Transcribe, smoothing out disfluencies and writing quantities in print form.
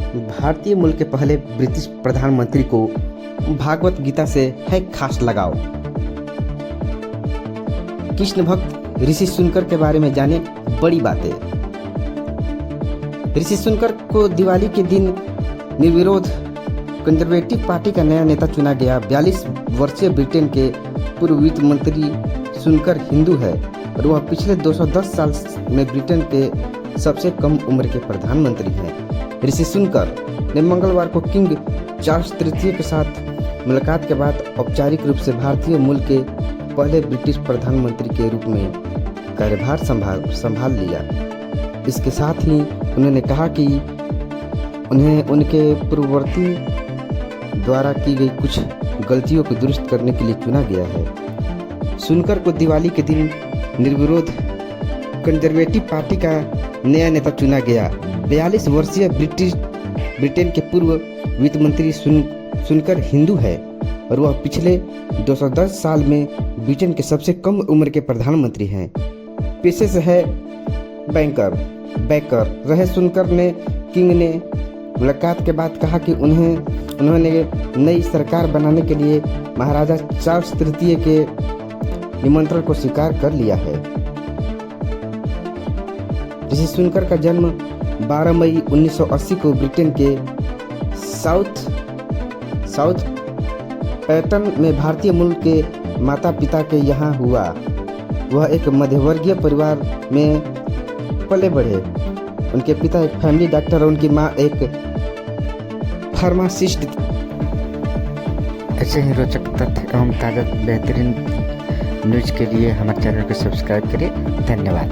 भारतीय मूल के पहले ब्रिटिश प्रधानमंत्री को भागवत गीता से है खास लगाव। कृष्ण भक्त ऋषि सुनकर के बारे में जाने बड़ी बातें। ऋषि सुनकर को दिवाली के दिन निर्विरोध कंजर्वेटिव पार्टी का नया नेता चुना गया। 42 वर्षीय ब्रिटेन के पूर्व वित्त मंत्री सुनकर हिंदू है और वह पिछले 210 साल में ब्रिटेन के सबसे कम उम्र के प्रधानमंत्री हैं। ऋषि सुनकर ने मंगलवार को किंग चार्ल्स तृतीय के साथ मुलाकात के बाद औपचारिक रूप से भारतीय मूल के पहले ब्रिटिश प्रधानमंत्री के रूप में कार्यभार संभाल लिया। इसके साथ ही उन्होंने कहा कि उन्हें उनके पूर्ववर्ती द्वारा की गई कुछ गलतियों को दुरुस्त करने के लिए चुना गया है। सुनकर को दिवाली के दिन निर्विरोध कंजर्वेटिव पार्टी का नया नेता चुना गया। 42 वर्षीय ब्रिटेन के पूर्व वित्त मंत्री सुनकर हिंदू है और वह पिछले 210 साल में ब्रिटेन के सबसे कम उम्र के प्रधानमंत्री हैं। पेशे से है बैंकर रहे सुनकर ने किंग ने मुलाकात के बाद कहा कि उन्होंने नई सरकार बनाने के लिए महाराजा चार्ल्स तृतीय के निमंत्रण को स्वीकार कर लिया है। ऋषि सुनकर का जन्म 12 मई 1980 को ब्रिटेन के साउथ पैटर्न में भारतीय मूल के माता पिता के यहाँ हुआ। वह एक मध्यवर्गीय परिवार में पले बढ़े। उनके पिता एक फैमिली डॉक्टर और उनकी माँ एक फार्मासिस्ट। ऐसे ही रोचक तथ्य एवं ताज़ा बेहतरीन न्यूज़ के लिए हमारे चैनल को सब्सक्राइब करें। धन्यवाद।